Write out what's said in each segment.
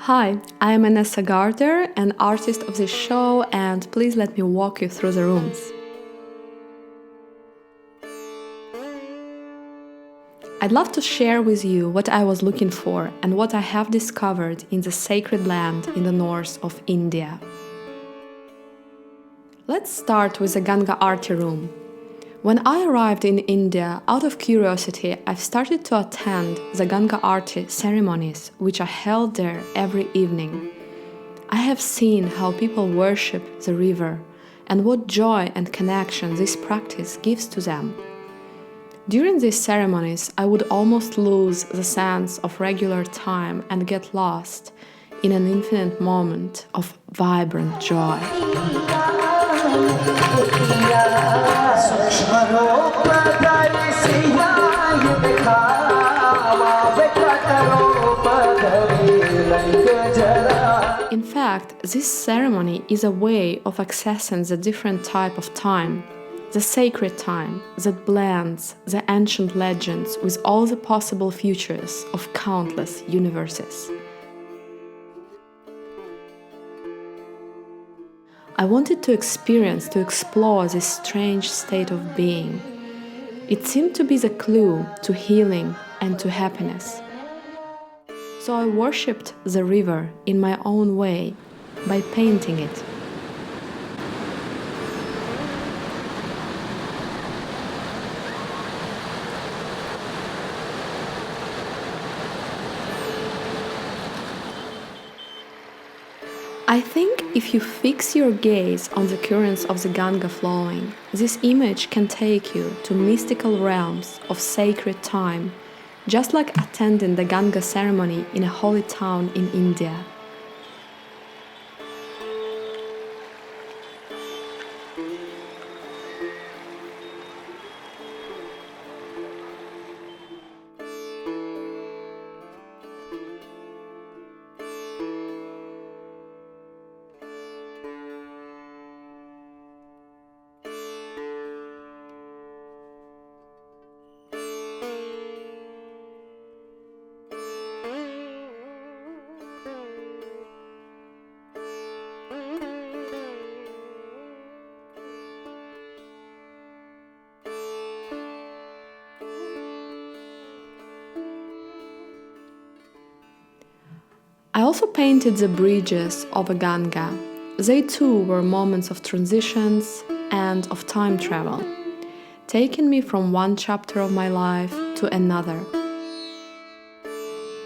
Hi, I am Inessa Garder, an artist of this show, and please let me walk you through the rooms. I'd love to share with you what I was looking for and what I have discovered in the sacred land in the north of India. Let's start with the Ganga Aarti room. When I arrived in India, out of curiosity, I've started to attend the Ganga Aarti ceremonies, which are held there every evening. I have seen how people worship the river and what joy and connection this practice gives to them. During these ceremonies, I would almost lose the sense of regular time and get lost in an infinite moment of vibrant joy. In fact, this ceremony is a way of accessing the different type of time, the sacred time that blends the ancient legends with all the possible futures of countless universes. I wanted to explore this strange state of being. It seemed to be the clue to healing and to happiness. So I worshipped the river in my own way by painting it. I think if you fix your gaze on the currents of the Ganga flowing, this image can take you to mystical realms of sacred time, just like attending the Ganga ceremony in a holy town in India. I also painted the bridges of a Ganga. They too were moments of transitions and of time travel, taking me from one chapter of my life to another.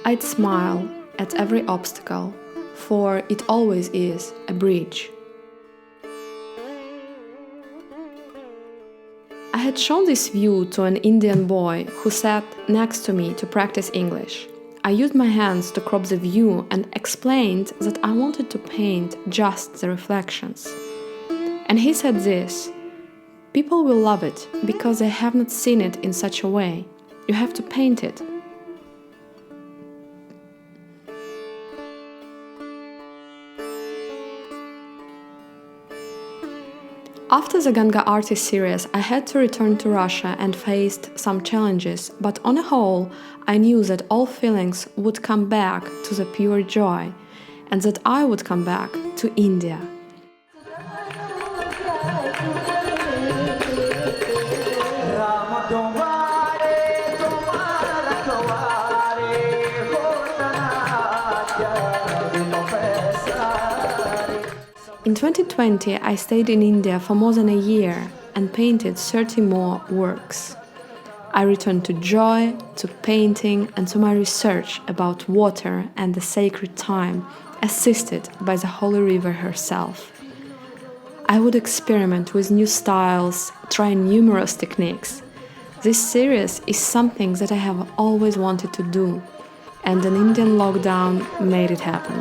I'd smile at every obstacle, for it always is a bridge. I had shown this view to an Indian boy who sat next to me to practice English. I used my hands to crop the view and explained that I wanted to paint just the reflections. And he said this: "People will love it because they have not seen it in such a way. You have to paint it." After the Ganga Aarti series, I had to return to Russia and faced some challenges, but on a whole, I knew that all feelings would come back to the pure joy, and that I would come back to India. In 2020, I stayed in India for more than a year and painted 30 more works. I returned to joy, to painting, and to my research about water and the sacred time, assisted by the Holy River herself. I would experiment with new styles, try numerous techniques. This series is something that I have always wanted to do, and an Indian lockdown made it happen.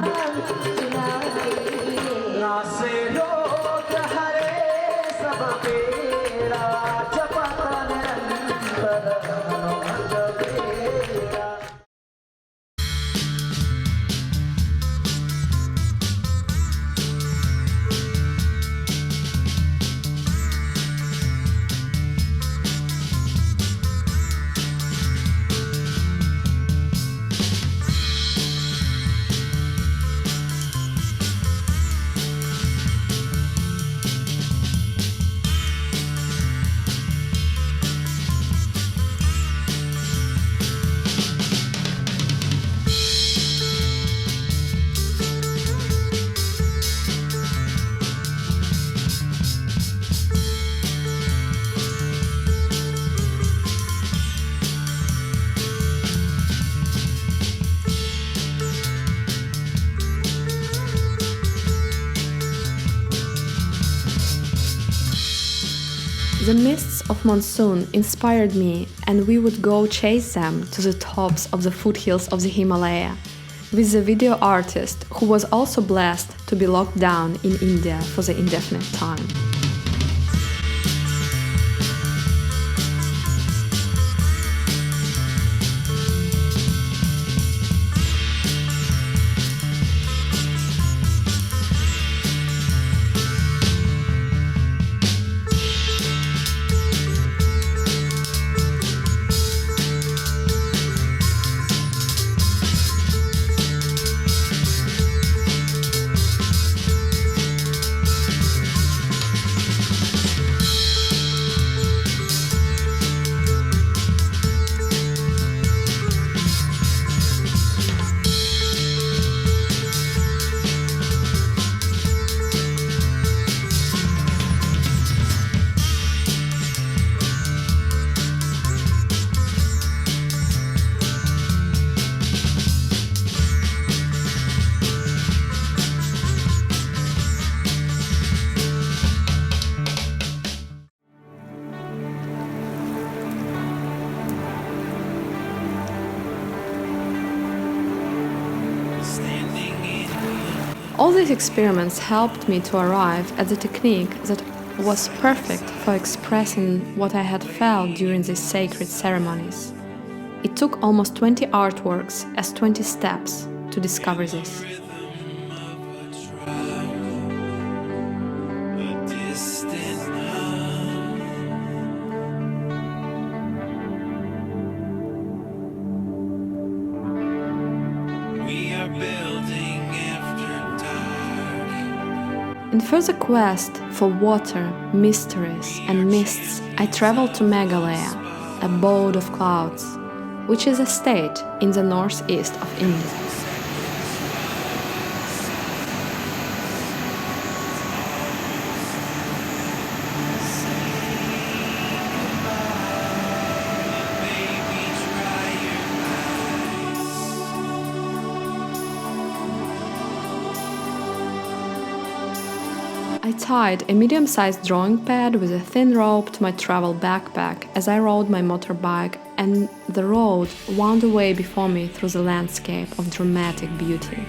The mists of monsoon inspired me, and we would go chase them to the tops of the foothills of the Himalaya, with the video artist who was also blessed to be locked down in India for the indefinite time. All these experiments helped me to arrive at the technique that was perfect for expressing what I had felt during these sacred ceremonies. It took almost 20 artworks as 20 steps to discover this. In further quest for water, mysteries and mists, I traveled to Meghalaya, abode of clouds, which is a state in the northeast of India. I tied a medium-sized drawing pad with a thin rope to my travel backpack as I rode my motorbike, and the road wound away before me through the landscape of dramatic beauty.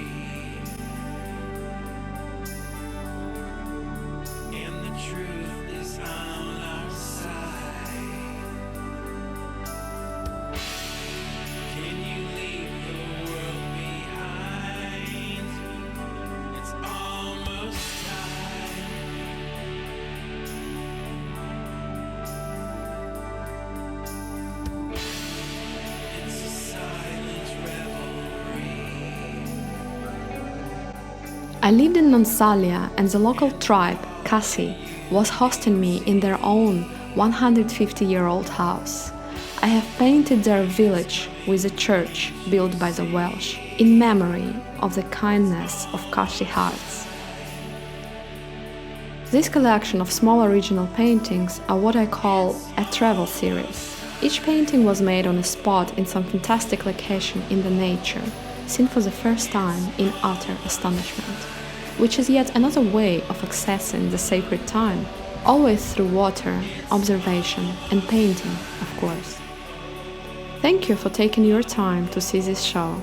I lived in Nansalia, and the local tribe, Kasi, was hosting me in their own 150-year-old house. I have painted their village with a church built by the Welsh, in memory of the kindness of Kasi hearts. This collection of small original paintings are what I call a travel series. Each painting was made on a spot in some fantastic location in the nature, seen for the first time in utter astonishment, which is yet another way of accessing the sacred time, always through water, observation and painting, of course. Thank you for taking your time to see this show,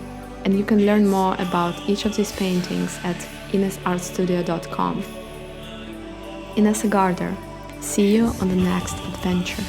and you can learn more about each of these paintings at inessartstudio.com. Inessa Garder. See you on the next adventure.